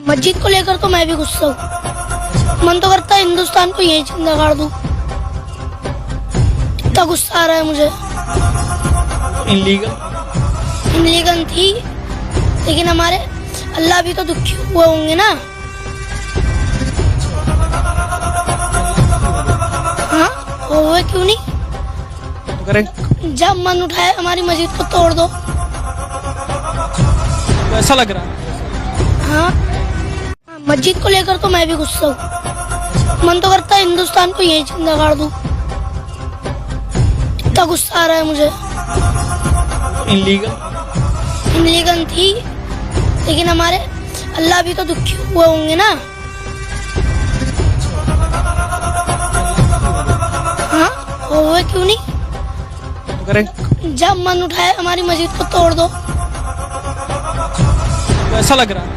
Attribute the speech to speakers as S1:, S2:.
S1: मस्जिद को लेकर तो मैं भी गुस्सा हूँ। मन तो करता है हिंदुस्तान को यही जिंदा गाड़ दूं। इतना गुस्सा आ रहा है मुझे। इनलीगल थी, लेकिन हमारे अल्लाह भी तो दुखी हुए होंगे ना। हाँ, हुए क्यों नहीं? जब मन उठाए हमारी मस्जिद को तोड़ दो।
S2: ऐसा लग रहा है।
S1: हाँ, मस्जिद को लेकर तो मैं भी गुस्सा हूँ। मन तो करता है हिंदुस्तान को यही जिंदा गाड़ दूं। इतना गुस्सा आ रहा है मुझे। इनलीगल थी, लेकिन हमारे अल्लाह भी तो दुखी हुए होंगे ना। हाँ, हुए क्यों नहीं? जब मन उठाए हमारी मस्जिद को तोड़ दो।
S2: ऐसा लग रहा है।